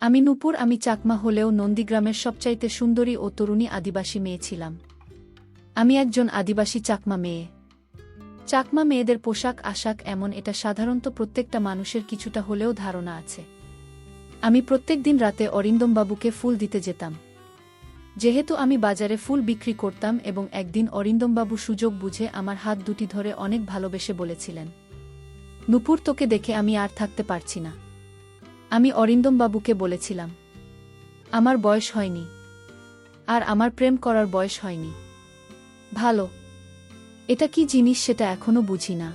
আমি নূপুর। আমি চাকমা হলেও নন্দীগ্রামের সবচাইতে সুন্দরী ও তরুণী আদিবাসী মেয়ে ছিলাম। আমি একজন আদিবাসী চাকমা মেয়ে। চাকমা মেয়েদের পোশাক আশাক এমন, এটা সাধারণত প্রত্যেকটা মানুষের কিছুটা হলেও ধারণা আছে। আমি প্রত্যেক দিন রাতে অরিন্দমবাবুকে ফুল দিতে যেতাম। যেহেতু আমি বাজারে ফুল বিক্রি করতাম, এবং একদিন অরিন্দমবাবু সুযোগ বুঝে আমার হাত দুটি ধরে অনেক ভালোবেসে বলেছিলেন, নূপুর, তোকে দেখে আমি আর থাকতে পারছি না। আমি অরিন্দমবাবুকে বলেছিলাম, আমার বয়স হয়নি, আর আমার প্রেম করার বয়স হয়নি। ভালো, এটা কি জিনিস সেটা এখনও বুঝি না।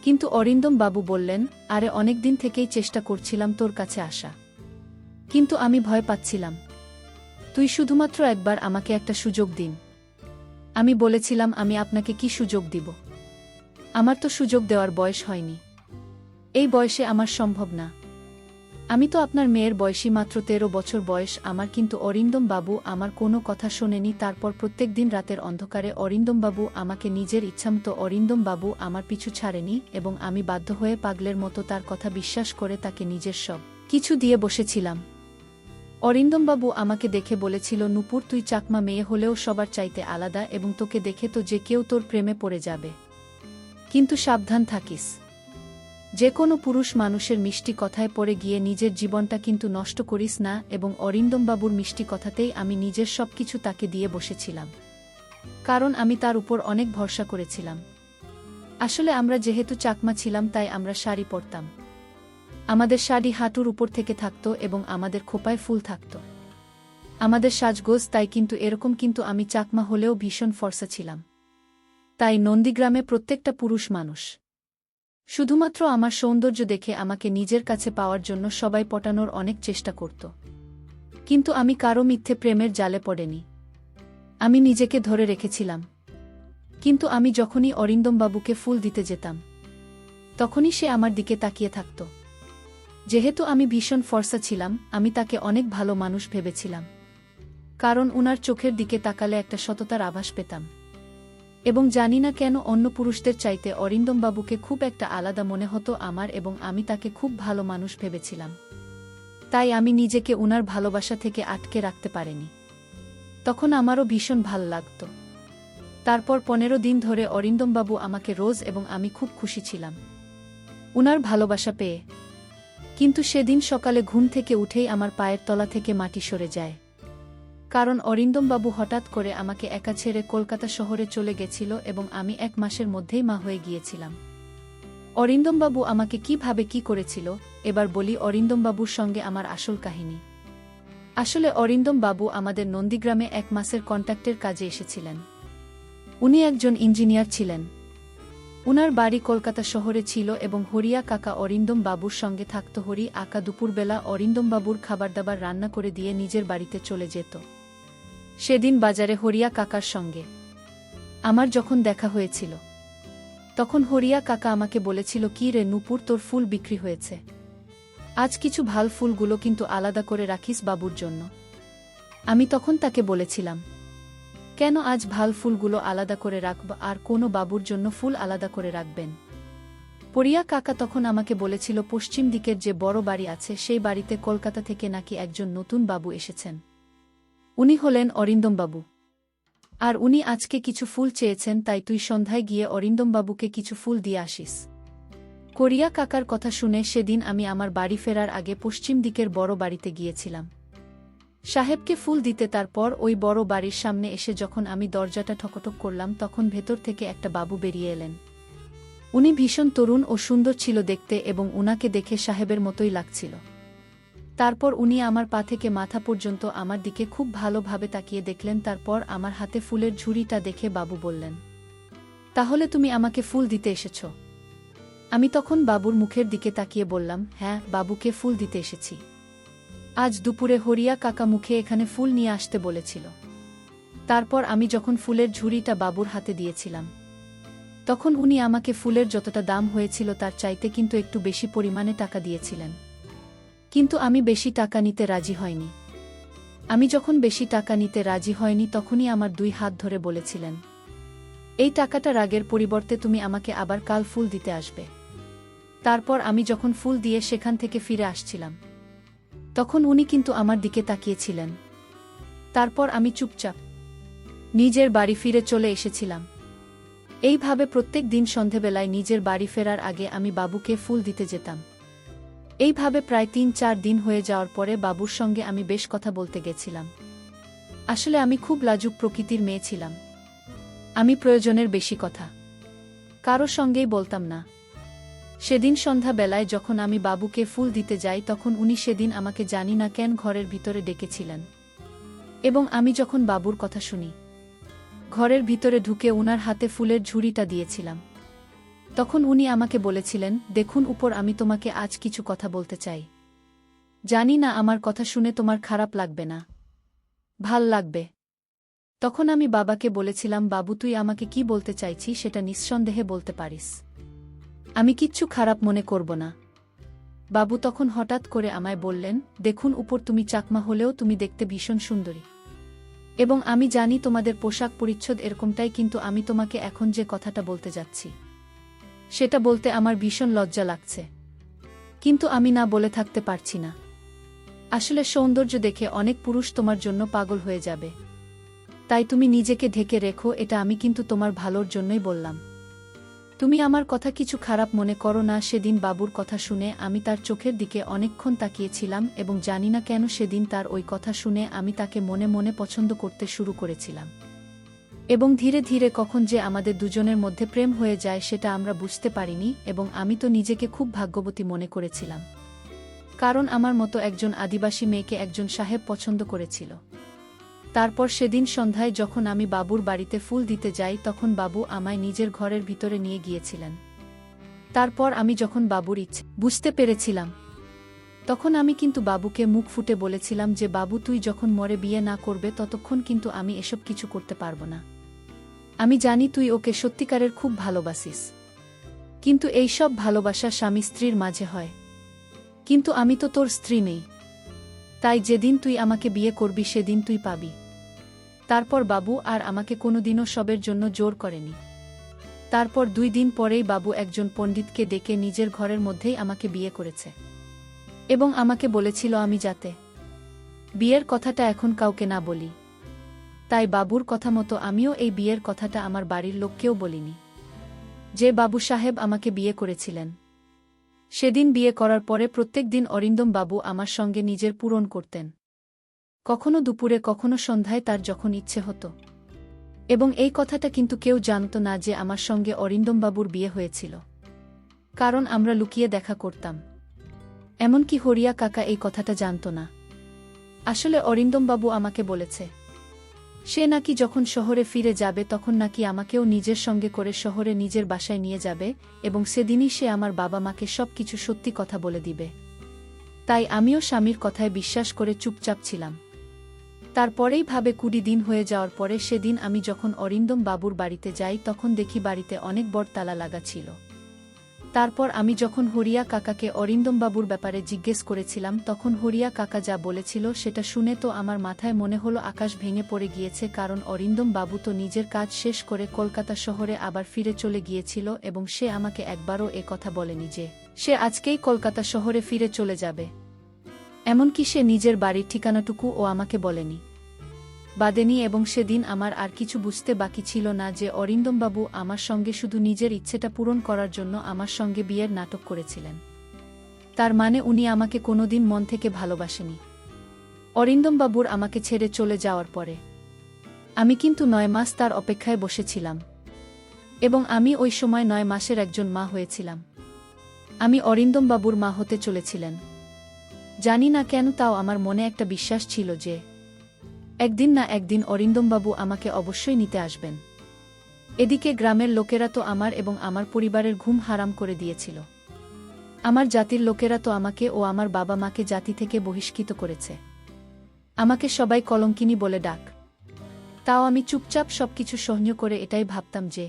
কিন্তু অরিন্দমবাবু বললেন, আরে অনেক দিন থেকেই চেষ্টা করছিলাম তোর কাছে আসা, কিন্তু আমি ভয় পাচ্ছিলাম। তুই শুধুমাত্র একবার আমাকে একটা সুযোগ দিন। আমি বলেছিলাম, আমি আপনাকে কি সুযোগ দিব? আমার তো সুযোগ দেওয়ার বয়স হয়নি। এই বয়সে আমার সম্ভব না। আমি তো আপনার মেয়ের বয়সী, মাত্র 13 বছর বয়স আমার। কিন্তু অরিন্দমবাবু আমার কোনো কথা শোনেনি। তারপর প্রত্যেক দিন রাতের অন্ধকারে অরিন্দমবাবু আমাকে নিজের ইচ্ছামতো, অরিন্দমবাবু আমার পিছু ছাড়েনি, এবং আমি বাধ্য হয়ে পাগলের মতো তার কথা বিশ্বাস করে তাকে নিজের সব কিছু দিয়ে বসেছিলাম। অরিন্দমবাবু আমাকে দেখে বলেছিল, নূপুর, তুই চাকমা মেয়ে হলেও সবার চাইতে আলাদা, এবং তোকে দেখে তো যে কেউ তোর প্রেমে পড়ে যাবে। কিন্তু সাবধান থাকিস। যে কোনো পুরুষ মানুষের মিষ্টি কথায় পড়ে গিয়ে নিজের জীবনটা কিন্তু নষ্ট করিস না। এবং অরিন্দমবাবুর মিষ্টি কথাতেই আমি নিজের সবকিছু তাকে দিয়ে বসেছিলাম, কারণ আমি তার উপর অনেক ভরসা করেছিলাম। আসলে আমরা যেহেতু চাকমা ছিলাম, তাই আমরা শাড়ি পরতাম। আমাদের শাড়ি হাঁটুর উপর থেকে থাকত, এবং আমাদের খোপায় ফুল থাকত। আমাদের সাজগোজ তাই কিন্তু এরকম। কিন্তু আমি চাকমা হলেও ভীষণ ফর্সা ছিলাম। তাই নন্দীগ্রামে প্রত্যেকটা পুরুষ মানুষ শুধুমাত্র আমার সৌন্দর্য দেখে আমাকে নিজের কাছে পাওয়ার জন্য সবাই পটানোর অনেক চেষ্টা করত। কিন্তু আমি কারো মিথ্যে প্রেমের জালে পড়েনি। আমি নিজেকে ধরে রেখেছিলাম। কিন্তু আমি যখনই অরিন্দমবাবুকে ফুল দিতে যেতাম, তখনই সে আমার দিকে তাকিয়ে থাকত। যেহেতু আমি ভীষণ ফর্সা ছিলাম, আমি তাকে অনেক ভালো মানুষ ভেবেছিলাম, কারণ উনার চোখের দিকে তাকালে একটা সততার আভাস পেতাম। এবং জানি না কেন অন্য পুরুষদের চাইতে অরিন্দমবাবুকে খুব একটা আলাদা মনে হতো আমার, এবং আমি তাকে খুব ভালো মানুষ ভেবেছিলাম। তাই আমি নিজেকে উনার ভালোবাসা থেকে আটকে রাখতে পারিনি। তখন আমারও ভীষণ ভাল লাগত। তারপর 15 দিন ধরে অরিন্দমবাবু আমাকে রোজ, এবং আমি খুব খুশি ছিলাম উনার ভালোবাসা পেয়ে। কিন্তু সেদিন সকালে ঘুম থেকে উঠেই আমার পায়ের তলা থেকে মাটি সরে যায়, কারণ অরিন্দমবাবু হঠাৎ করে আমাকে একা ছেড়ে কলকাতা শহরে চলে গেছিল, এবং আমি 1 মাসের মধ্যেই মা হয়ে গিয়েছিলাম। অরিন্দমবাবু আমাকে কিভাবে কি করেছিল, এবার বলি অরিন্দমবাবুর সঙ্গে আমার আসল কাহিনী। আসলে অরিন্দমবাবু আমাদের নন্দীগ্রামে 1 মাসের কন্ট্রাক্টের কাজে এসেছিলেন। উনি একজন ইঞ্জিনিয়ার ছিলেন। উনার বাড়ি কলকাতা শহরে ছিল, এবং হরিয়া কাকা অরিন্দমবাবুর সঙ্গে থাকত। হরি আকা দুপুরবেলা অরিন্দমবাবুর খাবারদাবার রান্না করে দিয়ে নিজের বাড়িতে চলে যেত। সেদিন বাজারে হরিয়া কাকার সঙ্গে আমার যখন দেখা হয়েছিল, তখন হরিয়া কাকা আমাকে বলেছিল, কি রে নূপুর, তোর ফুল বিক্রি হয়েছে। আজ কিছু ভাল ফুলগুলো কিন্তু আলাদা করে রাখিস বাবুর জন্য। আমি তখন তাকে বলেছিলাম, কেন আজ ভাল ফুলগুলো আলাদা করে রাখব, আর কোনো বাবুর জন্য ফুল আলাদা করে রাখবেন? হরিয়া কাকা তখন আমাকে বলেছিল, পশ্চিম দিকের যে বড় বাড়ি আছে, সেই বাড়িতে কলকাতা থেকে নাকি একজন নতুন বাবু এসেছেন। উনি হলেন অরিন্দমবাবু। আর উনি আজকে কিছু ফুল চেয়েছেন, তাই তুই সন্ধ্যায় গিয়ে অরিন্দমবাবুকে কিছু ফুল দিয়ে আসিস। হরিয়া কাকার কথা শুনে সেদিন আমি আমার বাড়ি ফেরার আগে পশ্চিম দিকের বড় বাড়িতে গিয়েছিলাম সাহেবকে ফুল দিতে। তারপর ওই বড় বাড়ির সামনে এসে যখন আমি দরজাটা ঠকঠক করলাম, তখন ভেতর থেকে একটা বাবু বেরিয়ে এলেন। উনি ভীষণ তরুণ ও সুন্দর ছিল দেখতে, এবং উনাকে দেখে সাহেবের মতোই লাগছিল। তারপর উনি আমার পা থেকে মাথা পর্যন্ত আমার দিকে খুব ভালোভাবে তাকিয়ে দেখলেন। তারপর আমার হাতে ফুলের ঝুড়িটা দেখে বাবু বললেন, তাহলে তুমি আমাকে ফুল দিতে এসেছ? আমি তখন বাবুর মুখের দিকে তাকিয়ে বললাম, হ্যাঁ, বাবুকে ফুল দিতে এসেছি। আজ দুপুরে হরিয়া কাকা মুখে এখানে ফুল নিয়ে আসতে বলেছিল। তারপর আমি যখন ফুলের ঝুড়িটা বাবুর হাতে দিয়েছিলাম, তখন উনি আমাকে ফুলের যতটা দাম হয়েছিল তার চাইতে কিন্তু একটু বেশি পরিমাণে টাকা দিয়েছিলেন। কিন্তু আমি বেশি টাকা নিতে রাজি হয়নি। আমি যখন বেশি টাকা নিতে রাজি হয়নি, তখনই আমার 2 হাত ধরে বলেছিলেন, এই টাকাটা রাগের পরিবর্তে তুমি আমাকে আবার কাল ফুল দিতে আসবে। তারপর আমি যখন ফুল দিয়ে সেখান থেকে ফিরে আসছিলাম, তখন উনি কিন্তু আমার দিকে তাকিয়েছিলেন। তারপর আমি চুপচাপ নিজের বাড়ি ফিরে চলে এসেছিলাম। এইভাবে প্রত্যেক দিন সন্ধেবেলায় নিজের বাড়ি ফেরার আগে আমি বাবুকে ফুল দিতে যেতাম। এইভাবে প্রায় ৩-৪ দিন হয়ে যাওয়ার পরে বাবুর সঙ্গে আমি বেশ কথা বলতে গেছিলাম। আসলে আমি খুব লাজুক প্রকৃতির মেয়ে ছিলাম। আমি প্রয়োজনের বেশি কথা কারো সঙ্গেই বলতাম না। সেদিন সন্ধ্যাবেলায় যখন আমি বাবুকে ফুল দিতে যাই তখন উনি সেদিন আমাকে জানি না কেন ঘরের ভিতরে ডেকেছিলেন। এবং আমি যখন বাবুর কথা শুনি, ঘরের ভিতরে ঢুকে উনার হাতে ফুলের ঝুড়িটা দিয়েছিলাম। তখন উনি আমাকে বলেছিলেন, দেখুন উপর, আমি তোমাকে আজ কিছু কথা বলতে চাই। জানি না আমার কথা শুনে তোমার খারাপ লাগবে না, ভাল লাগবে। তখন আমি বাবাকে বলেছিলাম, বাবু তুই আমাকে কি বলতে চাইছি সেটা নিঃসন্দেহে বলতে পারিস, আমি কিচ্ছু খারাপ মনে করব না। বাবু তখন হঠাৎ করে আমায় বললেন, দেখুন উপর, তুমি চাকমা হলেও তুমি দেখতে ভীষণ সুন্দরী। এবং আমি জানি তোমাদের পোশাক পরিচ্ছদ এরকমটাই, কিন্তু আমি তোমাকে এখন যে কথাটা বলতে যাচ্ছি সেটা বলতে আমার ভীষণ লজ্জা লাগছে, কিন্তু আমি না বলে থাকতে পারছি না। আসলে সৌন্দর্য দেখে অনেক পুরুষ তোমার জন্য পাগল হয়ে যাবে, তাই তুমি নিজেকে ঢেকে রেখো, এটা আমি কিন্তু তোমার ভালোর জন্যই বললাম। তুমি আমার কথা কিছু খারাপ মনে করো না। সেদিন বাবুর কথা শুনে আমি তার চোখের দিকে অনেকক্ষণ তাকিয়েছিলাম এবং জানি না কেন সেদিন তার ওই কথা শুনে আমি তাকে মনে মনে পছন্দ করতে শুরু করেছিলাম। এবং ধীরে ধীরে কখন যে আমাদের দুজনের মধ্যে প্রেম হয়ে যায় সেটা আমরা বুঝতে পারিনি, এবং আমি তো নিজেকে খুব ভাগ্যবতী মনে করেছিলাম, কারণ আমার মতো একজন আদিবাসী মেয়েকে একজন সাহেব পছন্দ করেছিল। তারপর সেদিন সন্ধ্যায় যখন আমি বাবুর বাড়িতে ফুল দিতে যাই তখন বাবু আমায় নিজের ঘরের ভিতরে নিয়ে গিয়েছিলেন। তারপর আমি যখন বাবুর ইচ্ছে বুঝতে পেরেছিলাম, তখন আমি কিন্তু বাবুকে মুখ ফুটে বলেছিলাম যে বাবু তুই যখন মরে বিয়ে না করবে ততক্ষণ কিন্তু আমি এসব কিছু করতে পারব না। আমি জানি তুই ওকে সত্যিকারের খুব ভালোবাসিস, কিন্তু এই সব ভালোবাসা স্বামী স্ত্রীর মাঝে হয়, কিন্তু আমি তো তোর স্ত্রী নেই, তাই যেদিন তুই আমাকে বিয়ে করবি সেদিন তুই পাবি। তারপর বাবু আর আমাকে কোনোদিনও সবের জন্য জোর করেনি। তারপর 2 দিন পরেই বাবু একজন পণ্ডিতকে ডেকে নিজের ঘরের মধ্যেই আমাকে বিয়ে করেছে এবং আমাকে বলেছিল আমি যাতে বিয়ের কথাটা এখন কাউকে না বলি। তাই বাবুর কথা মতো আমিও এই বিয়ের কথাটা আমার বাড়ির লোককেও বলিনি। যে বাবু সাহেব আমাকে বিয়ে করেছিলেন, সেদিন বিয়ে করার পরে প্রত্যেক দিন অরিন্দম বাবু আমার সঙ্গে নিজের পূরণ করতেন, কখনো দুপুরে কখনো সন্ধ্যায়, তার যখন ইচ্ছে হতো। এবং এই কথাটা কিন্তু কেউ জানত না যে আমার সঙ্গে অরিন্দমবাবুর বিয়ে হয়েছিল, কারণ আমরা লুকিয়ে দেখা করতাম। এমনকি হরিয়া কাকা এই কথাটা জানত না। আসলে অরিন্দমবাবু আমাকে বলেছে সে নাকি যখন শহরে ফিরে যাবে তখন নাকি আমাকেও নিজের সঙ্গে করে শহরে নিজের বাসায় নিয়ে যাবে, এবং সেদিনই সে আমার বাবা মাকে সব কিছু সত্যি কথা বলে দিবে। তাই আমিও স্বামীর কথায় বিশ্বাস করে চুপচাপ ছিলাম। তারপরেই ভাবে 20 দিন হয়ে যাওয়ার পরে সেদিন আমি যখন অরিন্দম বাবুর বাড়িতে যাই তখন দেখি বাড়িতে অনেক বড় তালা লাগা ছিল। তারপর আমি যখন হরিয়া কাকাকে অরিন্দম বাবুর ব্যাপারে জিজ্ঞেস করেছিলাম তখন হরিয়া কাকা যা বলেছিল সেটা শুনে তো আমার মাথায় মনে হলো আকাশ ভেঙে পড়ে গিয়েছে, কারণ অরিন্দম বাবু তো নিজের কাজ শেষ করে কলকাতা শহরে আবার ফিরে চলে গিয়েছিল এবং সে আমাকে একবারও এ কথা বলেনি যে সে আজকেই কলকাতা শহরে ফিরে চলে যাবে। এমনকি সে নিজের বাড়ির ঠিকানাটুকুও আমাকে বলেনি, বাদেনি। এবং সেদিন আমার আর কিছু বুঝতে বাকি ছিল না যে অরিন্দমবাবু আমার সঙ্গে শুধু নিজের ইচ্ছেটা পূরণ করার জন্য আমার সঙ্গে বিয়ের নাটক করেছিলেন। তার মানে উনি আমাকে কোনোদিন মন থেকে ভালোবাসেনি। অরিন্দমবাবুর আমাকে ছেড়ে চলে যাওয়ার পরে আমি কিন্তু 9 মাস তার অপেক্ষায় বসেছিলাম, এবং আমি ওই সময় 9 মাসের একজন মা হয়েছিলাম। আমি অরিন্দমবাবুর মা হতে চলেছিলেন। জানি না কেন, তাও আমার মনে একটা বিশ্বাস ছিল যে একদিন না একদিন অরিন্দমবাবু আমাকে অবশ্যই নিতে আসবেন। এদিকে গ্রামের লোকেরা তো আমার এবং আমার পরিবারের ঘুম হারাম করে দিয়েছিল। আমার জাতির লোকেরা তো আমাকে ও আমার বাবা মাকে জাতি থেকে বহিষ্কৃত করেছে। আমাকে সবাই কলঙ্কিনী বলে ডাক। তাও আমি চুপচাপ সবকিছু সহ্য করে এটাই ভাবতাম যে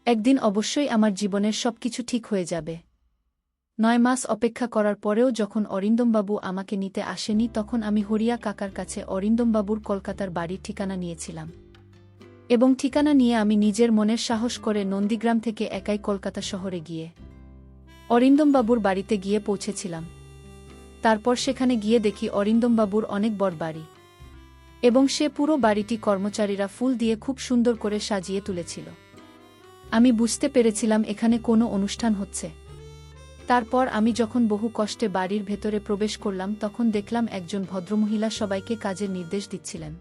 একদিন অবশ্যই আমার জীবনের সবকিছু ঠিক হয়ে যাবে। 9 মাস অপেক্ষা করার পরেও যখন অরিন্দমবাবু আমাকে নিতে আসেনি তখন আমি হরিয়া কাকার কাছে অরিন্দমবাবুর কলকাতার বাড়ির ঠিকানা নিয়েছিলাম, এবং ঠিকানা নিয়ে আমি নিজের মনের সাহস করে নন্দীগ্রাম থেকে একাই কলকাতা শহরে গিয়ে অরিন্দমবাবুর বাড়িতে গিয়ে পৌঁছেছিলাম। তারপর সেখানে গিয়ে দেখি অরিন্দমবাবুর অনেক বড় বাড়ি, এবং সে পুরো বাড়িটি কর্মচারীরা ফুল দিয়ে খুব সুন্দর করে সাজিয়ে তুলেছিল। আমি বুঝতে পেরেছিলাম এখানে কোনো অনুষ্ঠান হচ্ছে। তারপর আমি যখন বহু কষ্টে বাড়ির ভেতরে প্রবেশ করলাম তখন দেখলাম একজন ভদ্রমহিলা সবাইকে কাজের নির্দেশ দিচ্ছিলেন।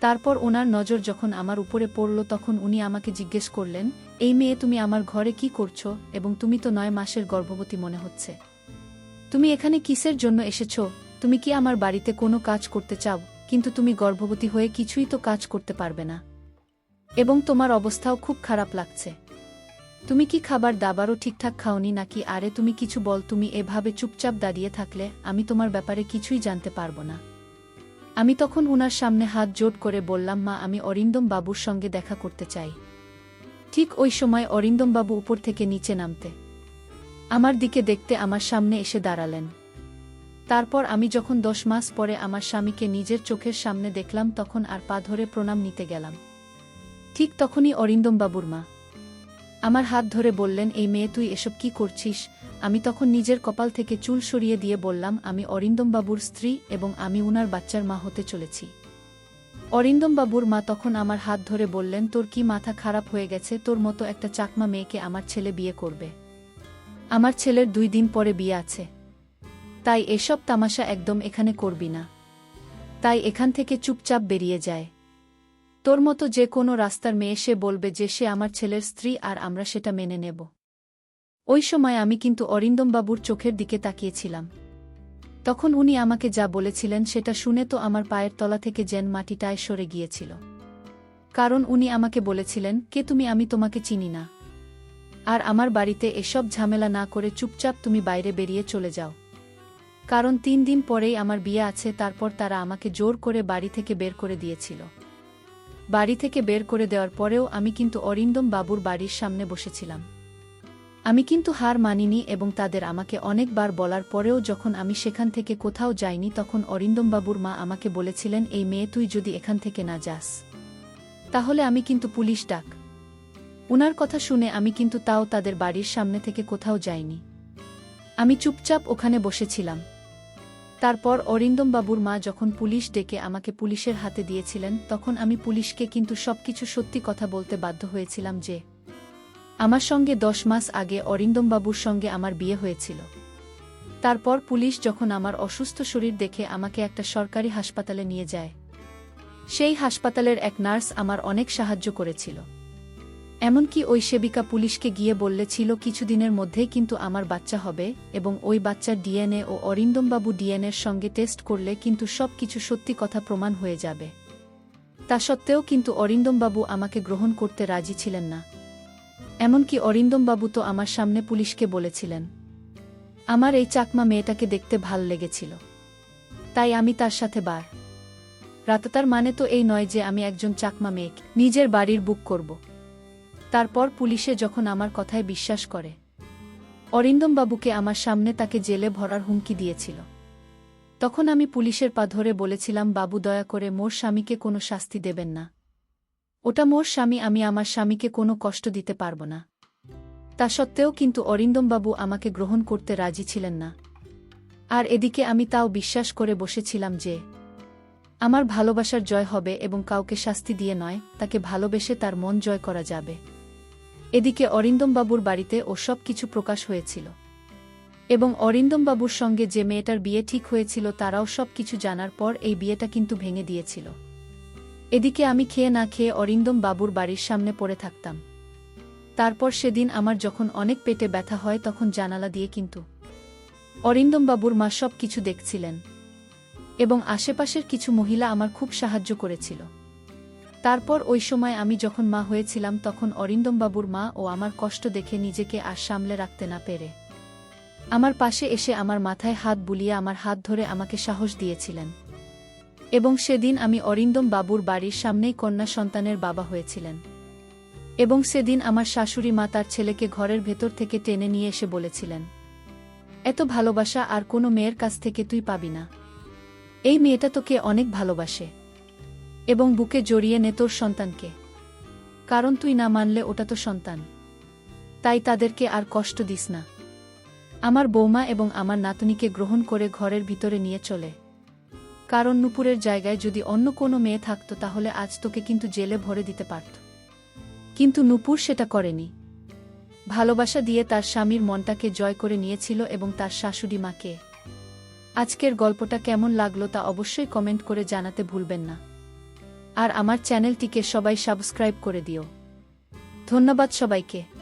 তারপর ওনার নজর যখন আমার উপরে পড়ল তখন উনি আমাকে জিজ্ঞেস করলেন, এই মেয়ে তুমি আমার ঘরে কি করছো, এবং তুমি তো 9 মাসের গর্ভবতী মনে হচ্ছে। তুমি এখানে কিসের জন্য এসেছ? তুমি কি আমার বাড়িতে কোনো কাজ করতে চাও? কিন্তু তুমি গর্ভবতী হয়ে কিছুই তো কাজ করতে পারবে না, এবং তোমার অবস্থাও খুব খারাপ লাগছে। তুমি কি খাবার দাবারও ঠিকঠাক খাওনি নাকি? আরে তুমি কিছু বল, তুমি এভাবে চুপচাপ দাঁড়িয়ে থাকলে আমি তোমার ব্যাপারে কিছুই জানতে পারবো না। আমি তখন উনার সামনে হাত জোড় করে বললাম, মা, আমি অরিন্দম বাবুর সঙ্গে দেখা করতে চাই। ঠিক ওই সময় অরিন্দম বাবু উপর থেকে নিচে নামতে আমার দিকে দেখতে আমার সামনে এসে দাঁড়ালেন। তারপর আমি যখন 10 মাস পরে আমার স্বামীকে নিজের চোখের সামনে দেখলাম তখন আর পা ধরে প্রণাম নিতে গেলাম। ঠিক তখনই অরিন্দম বাবুর মা আমার হাত ধরে বললেন, এই মেয়ে তুই এসব কি করছিস? আমি তখন নিজের কপাল থেকে চুল সরিয়ে দিয়ে বললাম, আমি অরিন্দম বাবুর স্ত্রী এবং আমি উনার বাচ্চার মা হতে চলেছি। অরিন্দম বাবুর মা তখন আমার হাত ধরে বললেন, তোর কি মাথা খারাপ হয়ে গেছে? তোর মতো একটা চাকমা মেয়েকে আমার ছেলে বিয়ে করবে? আমার ছেলের 2 দিন পরে বিয়ে আছে, তাই এসব তামাশা একদম এখানে করবি না। তাই এখান থেকে চুপচাপ বেরিয়ে যায়। তোর মতো যে কোনো রাস্তার মেয়ে সে বলবে যে সে আমার ছেলের স্ত্রী আর আমরা সেটা মেনে নেব। ওই সময় আমি কিন্তু অরিন্দমবাবুর চোখের দিকে তাকিয়েছিলাম। তখন উনি আমাকে যা বলেছিলেন সেটা শুনে তো আমার পায়ের তলা থেকে যেন মাটিটায় সরে গিয়েছিল। কারণ উনি আমাকে বলেছিলেন, কে তুমি? আমি তোমাকে চিনি না, আর আমার বাড়িতে এসব ঝামেলা না করে চুপচাপ তুমি বাইরে বেরিয়ে চলে যাও। কারণ 3 দিন পরেই আমার বিয়ে আছে। তারপর তারা আমাকে জোর করে বাড়ি থেকে বের করে দিয়েছিল। বাড়ি থেকে বের করে দেওয়ার পরেও আমি কিন্তু অরিন্দম বাবুর বাড়ির সামনে বসেছিলাম। আমি কিন্তু হার মানিনি এবং তাদের আমাকে অনেকবার বলার পরেও যখন আমি সেখান থেকে কোথাও যাইনি তখন অরিন্দম বাবুর মা আমাকে বলেছিলেন, এই মেয়ে তুই যদি এখান থেকে না যাস তাহলে আমি কিন্তু পুলিশ ডাক। উনার কথা শুনে আমি কিন্তু তাও তাদের বাড়ির সামনে থেকে কোথাও যাইনি। আমি চুপচাপ ওখানে বসেছিলাম। তারপর অরিন্দম বাবুর মা যখন পুলিশ ডেকে আমাকে পুলিশের হাতে দিয়েছিলেন তখন আমি পুলিশকে কিন্তু সবকিছু সত্যি কথা বলতে বাধ্য হয়েছিলাম যে আমার সঙ্গে 10 মাস আগে অরিন্দম বাবুর সঙ্গে আমার বিয়ে হয়েছিল। তারপর পুলিশ যখন আমার অসুস্থ শরীর দেখে আমাকে একটা সরকারি হাসপাতালে নিয়ে যায়, সেই হাসপাতালের এক নার্স আমার অনেক সাহায্য করেছিল। এমনকি ওই সেবিকা পুলিশকে গিয়ে বললেছিল কিছুদিনের মধ্যেই কিন্তু আমার বাচ্চা হবে এবং ওই বাচ্চার ডিএনএ ও অরিন্দমবাবু ডিএনএর সঙ্গে টেস্ট করলে কিন্তু সব কিছু সত্যি কথা প্রমাণ হয়ে যাবে। তা সত্ত্বেও কিন্তু অরিন্দমবাবু আমাকে গ্রহণ করতে রাজি ছিলেন না। এমনকি অরিন্দমবাবু তো আমার সামনে পুলিশকে বলেছিলেন আমার এই চাকমা মেয়েটাকে দেখতে ভাল লেগেছিল, তাই আমি তার সাথে রাতাতার মানে তো এই নয় যে আমি একজন চাকমা মেয়েকে নিজের বাড়ির বুক করব। তারপর পুলিশে যখন আমার কথায় বিশ্বাস করে অরিন্দমবাবুকে আমার সামনে তাকে জেলে ভরার হুমকি দিয়েছিল, তখন আমি পুলিশের পা ধরে বলেছিলাম, বাবু দয়া করে মোর স্বামীকে কোনো শাস্তি দেবেন না। ওটা মোর স্বামী, আমি আমার স্বামীকে কোনো কষ্ট দিতে পারব না। তা সত্ত্বেও কিন্তু অরিন্দমবাবু আমাকে গ্রহণ করতে রাজি ছিলেন না। আর এদিকে আমি তাও বিশ্বাস করে বসেছিলাম যে আমার ভালোবাসার জয় হবে এবং কাউকে শাস্তি দিয়ে নয়, তাকে ভালোবেসে তার মন জয় করা যাবে। এদিকে অরিন্দমবাবুর বাড়িতে ও সব কিছু প্রকাশ হয়েছিল এবং অরিন্দমবাবুর সঙ্গে যে মেয়েটার বিয়ে ঠিক হয়েছিল তারাও সব কিছু জানার পর এই বিয়েটা কিন্তু ভেঙে দিয়েছিল। এদিকে আমি খেয়ে না খেয়ে অরিন্দম বাবুর বাড়ির সামনে পড়ে থাকতাম। তারপর সেদিন আমার যখন অনেক পেটে ব্যথা হয় তখন জানালা দিয়ে কিন্তু অরিন্দম বাবুর মা সব কিছু দেখছিলেন এবং আশেপাশের কিছু মহিলা আমার খুব সাহায্য করেছিল। তারপর ওই সময় আমি যখন মা হয়েছিলাম তখন অরিন্দমবাবুর মা ও আমার কষ্ট দেখে নিজেকে আর সামলে রাখতে না পেরে আমার পাশে এসে আমার মাথায় হাত বুলিয়ে আমার হাত ধরে আমাকে সাহস দিয়েছিলেন এবং সেদিন আমি অরিন্দম বাবুর বাড়ির সামনেই কন্যা সন্তানের বাবা হয়েছিলেন। এবং সেদিন আমার শাশুড়ি মা তার ছেলেকে ঘরের ভেতর থেকে টেনে নিয়ে এসে বলেছিলেন, এত ভালোবাসা আর কোনো মেয়ের কাছ থেকে তুই পাবি না। এই মেয়েটা তোকে অনেক ভালোবাসে এবং বুকে জড়িয়ে নে তোর সন্তানকে, কারণ তুই না মানলে ওটা তো সন্তান, তাই তাদেরকে আর কষ্ট দিস না। আমার বৌমা এবং আমার নাতনিকে গ্রহণ করে ঘরের ভিতরে নিয়ে চলে। কারণ নূপুরের জায়গায় যদি অন্য কোনো মেয়ে থাকত তাহলে আজ তোকে কিন্তু জেলে ভরে দিতে পারত। কিন্তু নূপুর সেটা করেনি। ভালোবাসা দিয়ে তার স্বামীর মনটাকে জয় করে নিয়েছিল এবং তার শাশুড়ি মাকে। আজকের গল্পটা কেমন লাগলো তা অবশ্যই কমেন্ট করে জানাতে ভুলবেন না। আর আমার চ্যানেলটিকে সবাই সাবস্ক্রাইব করে দিও। ধন্যবাদ সবাইকে।